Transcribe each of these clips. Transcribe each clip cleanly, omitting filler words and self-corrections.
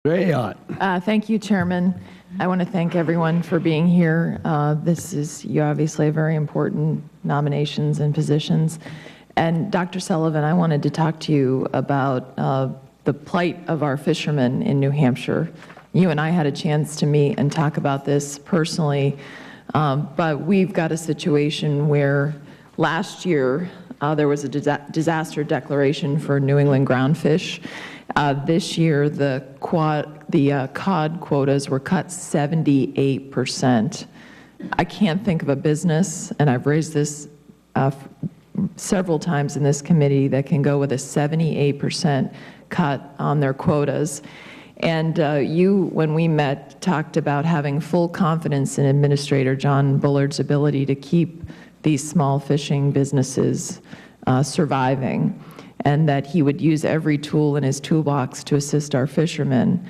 Ayotte. Thank you, Chairman. I want to thank everyone for being here. This is you obviously have very important nominations and positions. And Dr. Sullivan, I wanted to talk to you about the plight of our fishermen in New Hampshire. You and I had a chance to meet and talk about this personally, but we've got a situation where last year there was a disaster declaration for New England groundfish. This year, the cod quotas were cut 78%. I can't think of a business, and I've raised this several times in this committee, that can go with a 78% cut on their quotas. And you, when we met, talked about having full confidence in Administrator John Bullard's ability to keep these small fishing businesses surviving, and that he would use every tool in his toolbox to assist our fishermen.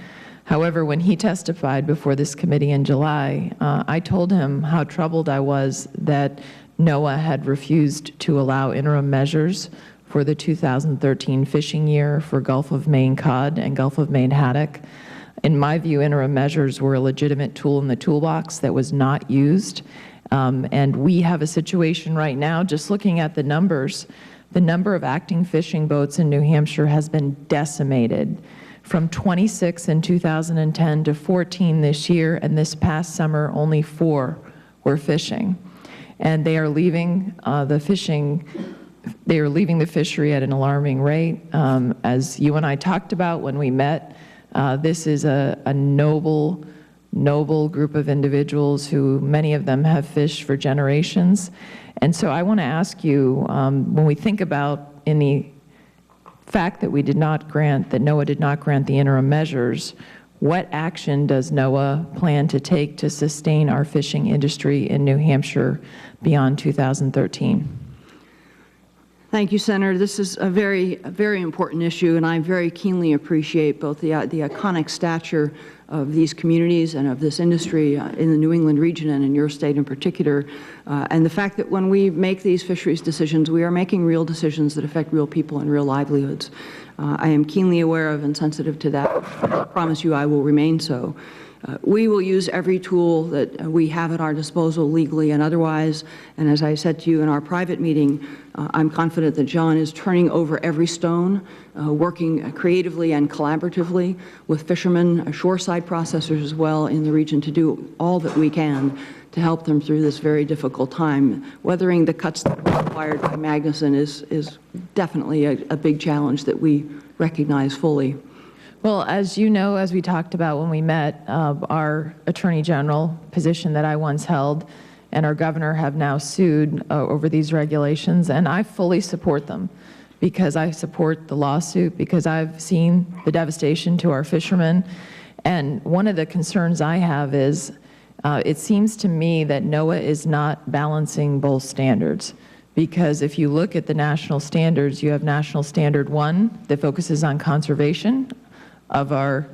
However, when he testified before this committee in July, I told him how troubled I was that NOAA had refused to allow interim measures for the 2013 fishing year for Gulf of Maine cod and Gulf of Maine haddock. In my view, interim measures were a legitimate tool in the toolbox that was not used. And we have a situation right now, just looking at the numbers, the number of acting fishing boats in New Hampshire has been decimated from 26 in 2010 to 14 this year, and this past summer only 4 were fishing. And they are leaving the fishery at an alarming rate. As you and I talked about when we met, this is a noble group of individuals who, many of them, have fished for generations. And so I want to ask you, when we think about in the fact that NOAA did not grant the interim measures, what action does NOAA plan to take to sustain our fishing industry in New Hampshire beyond 2013? Thank you, Senator. This is a very important issue, and I very keenly appreciate both the iconic stature of these communities and of this industry in the New England region and in your state in particular, and the fact that when we make these fisheries decisions, we are making real decisions that affect real people and real livelihoods. I am keenly aware of and sensitive to that. I promise you I will remain so. We will use every tool that we have at our disposal, legally and otherwise, and as I said to you in our private meeting, I'm confident that John is turning over every stone, working creatively and collaboratively with fishermen, shoreside processors as well in the region, to do all that we can to help them through this very difficult time. Weathering the cuts that were required by Magnuson is definitely a big challenge that we recognize fully. Well, as you know, as we talked about when we met, our Attorney General position that I once held and our governor have now sued over these regulations, and I fully support them because I support the lawsuit, because I've seen the devastation to our fishermen. And one of the concerns I have is it seems to me that NOAA is not balancing both standards. Because if you look at the national standards, you have National Standard 1 that focuses on conservation of our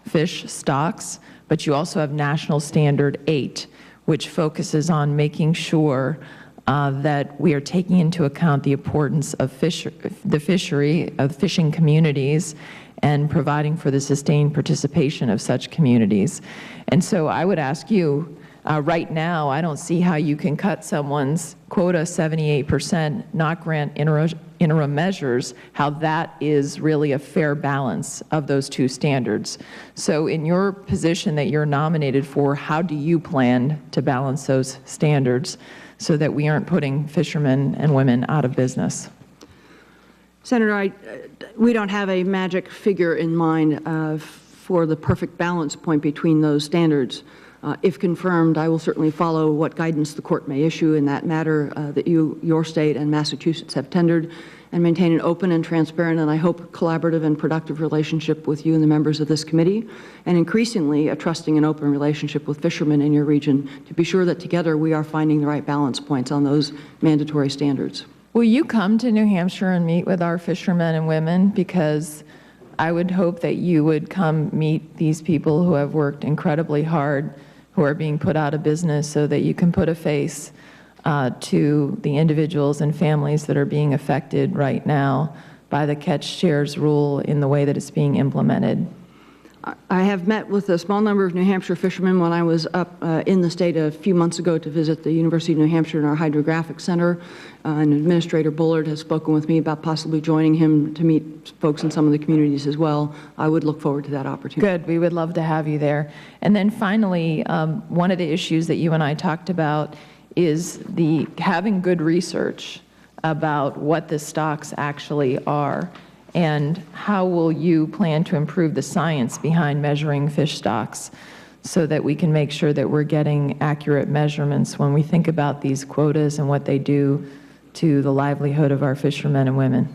fish stocks, but you also have National Standard 8, which focuses on making sure that we are taking into account the importance of the fishery, of fishing communities, and providing for the sustained participation of such communities. And so I would ask you, right now, I don't see how you can cut someone's quota 78%, not grant interim measures, how that is really a fair balance of those two standards. So in your position that you're nominated for, how do you plan to balance those standards so that we aren't putting fishermen and women out of business? Senator, we don't have a magic figure in mind for the perfect balance point between those standards. If confirmed, I will certainly follow what guidance the Court may issue in that matter that your state and Massachusetts have tendered, and maintain an open and transparent, and I hope collaborative and productive relationship with you and the members of this committee, and increasingly a trusting and open relationship with fishermen in your region to be sure that together we are finding the right balance points on those mandatory standards. Will you come to New Hampshire and meet with our fishermen and women? Because I would hope that you would come meet these people who have worked incredibly hard, who are being put out of business, so that you can put a face to the individuals and families that are being affected right now by the catch shares rule in the way that it's being implemented. I have met with a small number of New Hampshire fishermen when I was up in the state a few months ago to visit the University of New Hampshire and our hydrographic center. And Administrator Bullard has spoken with me about possibly joining him to meet folks in some of the communities as well. I would look forward to that opportunity. Good. We would love to have you there. And then finally, one of the issues that you and I talked about is having good research about what the stocks actually are. And how will you plan to improve the science behind measuring fish stocks so that we can make sure that we're getting accurate measurements when we think about these quotas and what they do to the livelihood of our fishermen and women?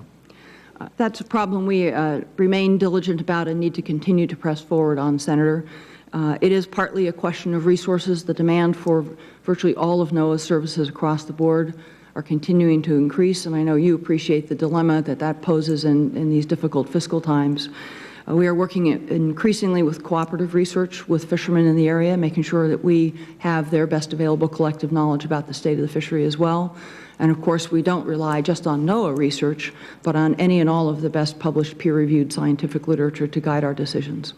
That's a problem we remain diligent about and need to continue to press forward on, Senator. It is partly a question of resources. The demand for virtually all of NOAA's services across the board are continuing to increase, and I know you appreciate the dilemma that that poses in these difficult fiscal times. We are working increasingly with cooperative research with fishermen in the area, making sure that we have their best available collective knowledge about the state of the fishery as well. And of course, we don't rely just on NOAA research, but on any and all of the best published peer-reviewed scientific literature to guide our decisions.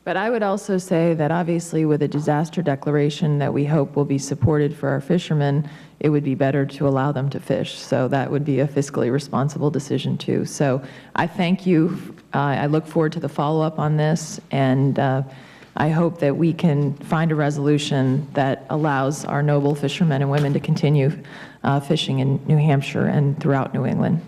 But I would also say that obviously with a disaster declaration that we hope will be supported for our fishermen, it would be better to allow them to fish. So that would be a fiscally responsible decision too. So I thank you. I look forward to the follow-up on this, and I hope that we can find a resolution that allows our noble fishermen and women to continue fishing in New Hampshire and throughout New England.